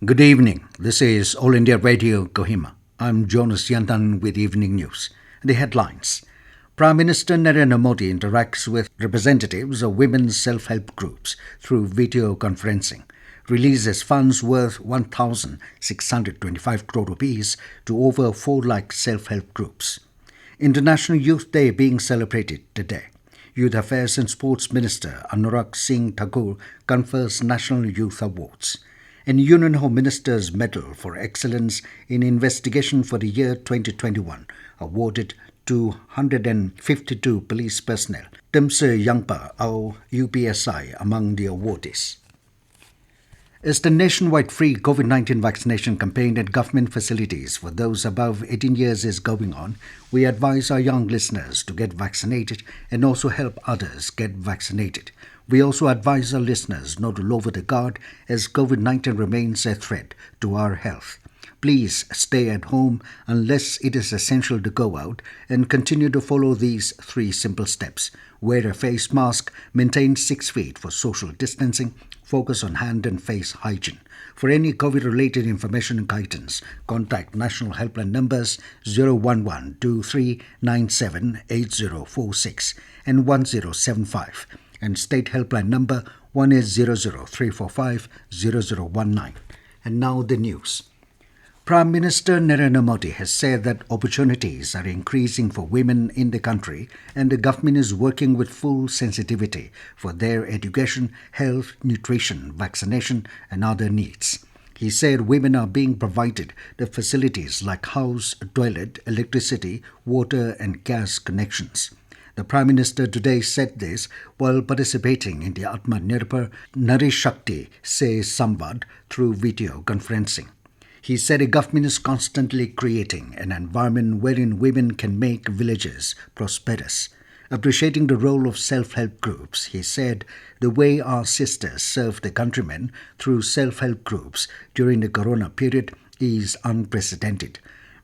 Good evening. This is All India Radio Kohima. I'm Jonas Yantan with Evening News. The headlines. Prime Minister Narendra Modi interacts with representatives of women's self-help groups through video conferencing, releases funds worth 1,625 crore rupees to over 4 lakh self-help groups. International Youth Day being celebrated today. Youth Affairs and Sports Minister Anurag Singh Thakur confers National Youth Awards. And Union Home Minister's Medal for Excellence in Investigation for the year 2021 awarded to 152 police personnel. Temsuyangba Ao, UBSI among the awardees. As the nationwide free COVID-19 vaccination campaign at government facilities for those above 18 years is going on, we advise our young listeners to get vaccinated and also help others get vaccinated. We also advise our listeners not to lower the guard as COVID-19 remains a threat to our health. Please stay at home unless it is essential to go out and continue to follow these 3 simple steps. Wear a face mask, maintain 6 feet for social distancing, focus on hand and face hygiene. For any COVID-related information and guidance, contact National Helpline numbers 011-2397-8046 and 1075 and State Helpline number 1800-345-0019. And now the news. Prime Minister Narendra Modi has said that opportunities are increasing for women in the country and the government is working with full sensitivity for their education, health, nutrition, vaccination and other needs. He said women are being provided the facilities like house, toilet, electricity, water and gas connections. The Prime Minister today said this while participating in the Atmanirbhar Nari Shakti Se Samvad through video conferencing. He said a government is constantly creating an environment wherein women can make villages prosperous. Appreciating the role of self-help groups, he said the way our sisters serve the countrymen through self-help groups during the corona period is unprecedented.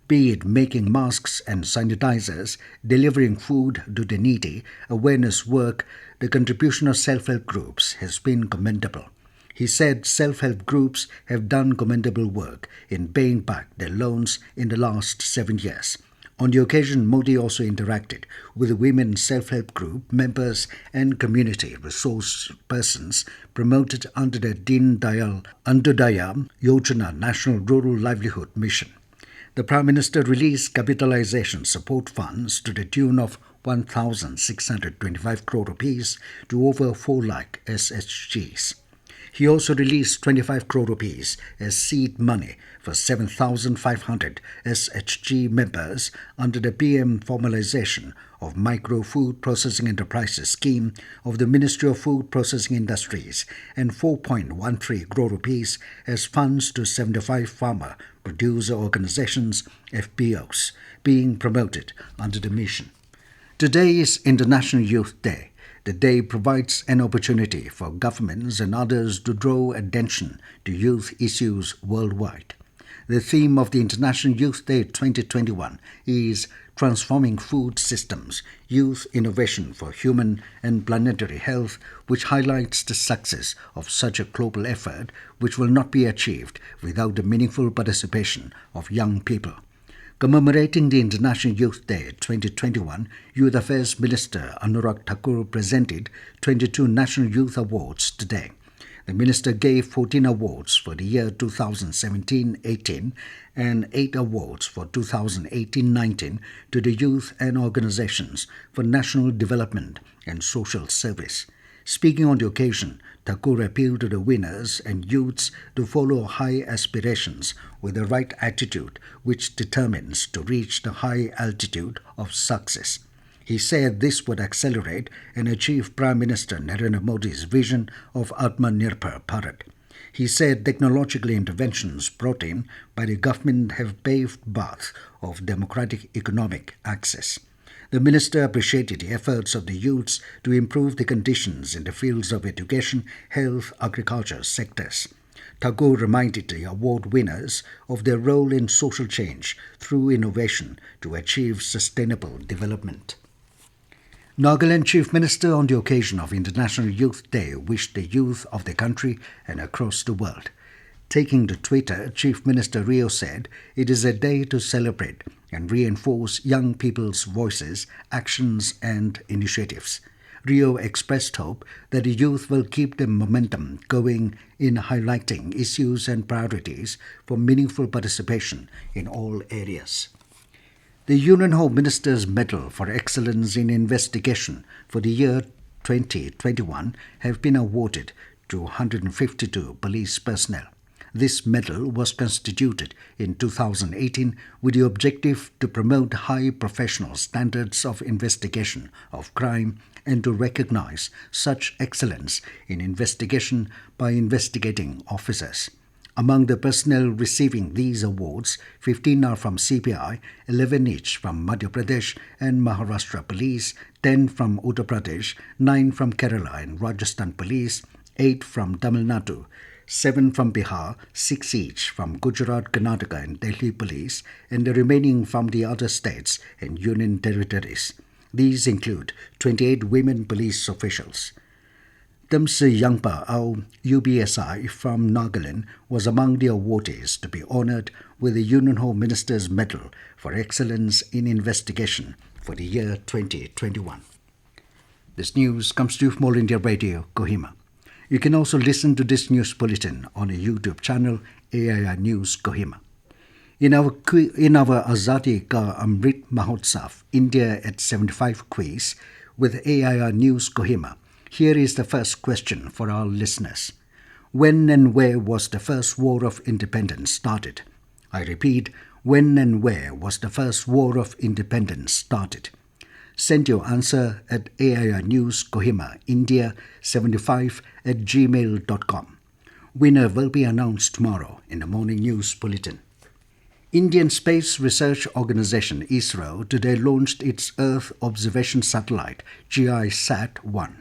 Be it making masks and sanitizers, delivering food to the needy, awareness work, the contribution of self-help groups has been commendable. He said self-help groups have done commendable work in paying back their loans in the last 7 years. On the occasion, Modi also interacted with the women self-help group members and community resource persons promoted under the Deen Dayal Antyodaya Yojana National Rural Livelihood Mission. The Prime Minister released capitalization support funds to the tune of 1,625 crore rupees to over 4 lakh SHGs. He also released 25 crore rupees as seed money for 7,500 SHG members under the PM Formalization of Micro Food Processing Enterprises scheme of the Ministry of Food Processing Industries and 4.13 crore rupees as funds to 75 farmer producer organizations, FPOs, being promoted under the mission. Today is International Youth Day. The day provides an opportunity for governments and others to draw attention to youth issues worldwide. The theme of the International Youth Day 2021 is Transforming Food Systems, Youth Innovation for Human and Planetary Health, which highlights the success of such a global effort which will not be achieved without the meaningful participation of young people. Commemorating the International Youth Day 2021, Youth Affairs Minister Anurag Thakur presented 22 National Youth Awards today. The minister gave 14 awards for the year 2017-18 and 8 awards for 2018-19 to the youth and organizations for national development and social service. Speaking on the occasion, Thakur appealed to the winners and youths to follow high aspirations with the right attitude which determines to reach the high altitude of success. He said this would accelerate and achieve Prime Minister Narendra Modi's vision of Atmanirbhar Bharat. He said technological interventions brought in by the government have paved path of democratic economic access. The minister appreciated the efforts of the youths to improve the conditions in the fields of education, health, agriculture sectors. Thakur reminded the award winners of their role in social change through innovation to achieve sustainable development. Nagaland Chief Minister on the occasion of International Youth Day wished the youth of the country and across the world Taking to Twitter, Chief Minister Rio said it is a day to celebrate and reinforce young people's voices, actions and initiatives. Rio expressed hope that the youth will keep the momentum going in highlighting issues and priorities for meaningful participation in all areas. The Union Home Minister's Medal for Excellence in Investigation for the year 2021 have been awarded to 152 police personnel. This medal was constituted in 2018 with the objective to promote high professional standards of investigation of crime and to recognize such excellence in investigation by investigating officers. Among the personnel receiving these awards, 15 are from CPI, 11 each from Madhya Pradesh and Maharashtra Police, 10 from Uttar Pradesh, 9 from Kerala and Rajasthan Police, 8 from Tamil Nadu, 7 from Bihar, 6 each from Gujarat, Karnataka and Delhi Police, and the remaining from the other states and union territories. These include 28 women police officials. Temsuyangba Ao, UBSI from Nagaland, was among the awardees to be honoured with the Union Home Minister's Medal for Excellence in Investigation for the year 2021. This news comes to you from All India Radio, Kohima. You can also listen to this news bulletin on a YouTube channel, AIR News Kohima. In our Azadi Ka Amrit Mahotsav, India at 75 quiz with AIR News Kohima, here is the first question for our listeners. When and where was the first War of Independence started? I repeat, when and where was the first War of Independence started? Send your answer at AIR News Kohima, India 75 at gmail.com. Winner will be announced tomorrow in the morning news bulletin. Indian Space Research Organisation ISRO today launched its Earth Observation Satellite GISAT-1.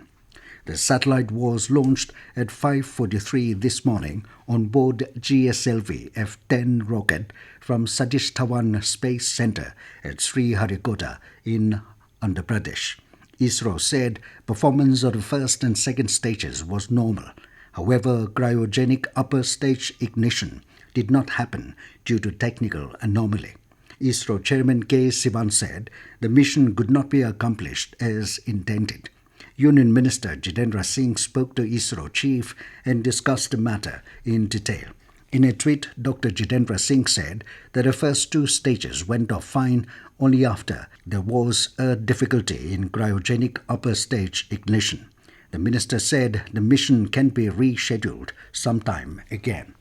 The satellite was launched at 5:43 this morning on board GSLV F-10 rocket from Satish Dhawan Space Center at Sriharikota in Andhra Pradesh. ISRO said performance of the first and second stages was normal. However, cryogenic upper stage ignition did not happen due to technical anomaly. ISRO Chairman K. Sivan said the mission could not be accomplished as intended. Union Minister Jitendra Singh spoke to ISRO chief and discussed the matter in detail. In a tweet, Dr. Jitendra Singh said that the first two stages went off fine only after there was a difficulty in cryogenic upper stage ignition. The minister said the mission can be rescheduled sometime again.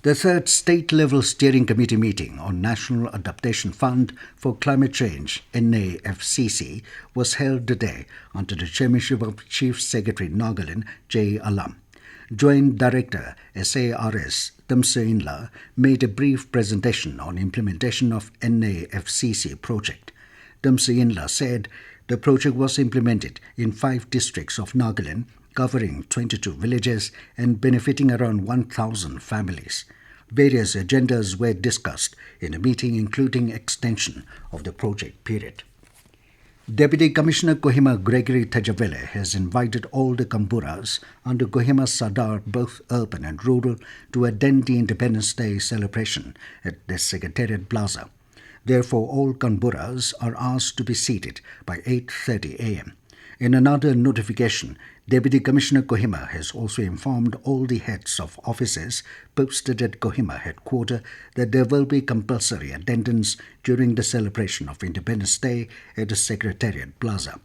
The third state-level steering committee meeting on National Adaptation Fund for Climate Change, NAFCC, was held today under the chairmanship of Chief Secretary Nagaland, J. Alam. Joint Director SARS Temsuyangba made a brief presentation on implementation of NAFCC project. Temsuyangba said the project was implemented in 5 districts of Nagaland, covering 22 villages and benefiting around 1,000 families. Various agendas were discussed in the meeting, including extension of the project period. Deputy Commissioner Kohima Gregory Tajavele has invited all the Kamburas under Kohima Sadar, both urban and rural, to attend the Independence Day celebration at the Secretariat Plaza. Therefore, all Kamburas are asked to be seated by 8:30 a.m. In another notification, Deputy Commissioner Kohima has also informed all the heads of offices posted at Kohima headquarters that there will be compulsory attendance during the celebration of Independence Day at the Secretariat Plaza.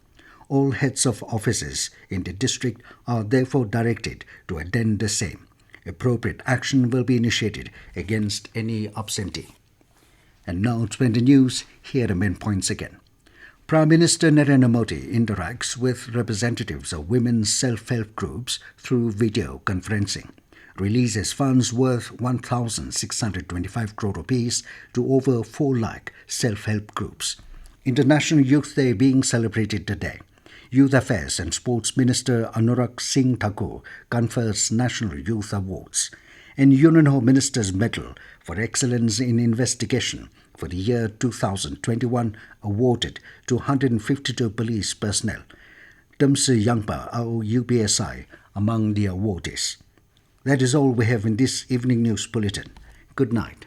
All heads of offices in the district are therefore directed to attend the same. Appropriate action will be initiated against any absentee. And now to the news, here are the main points again. Prime Minister Narendra Modi interacts with representatives of women's self-help groups through video conferencing. Releases funds worth 1,625 crore rupees to over 4 lakh self-help groups. International Youth Day being celebrated today. Youth Affairs and Sports Minister Anurag Singh Thakur confers National Youth Awards. And Union Home Minister's Medal for Excellence in Investigation for the year 2021 awarded to 152 police personnel. Temsuyangba Ao UBSI among the awardees. That is all we have in this evening news bulletin. Good night.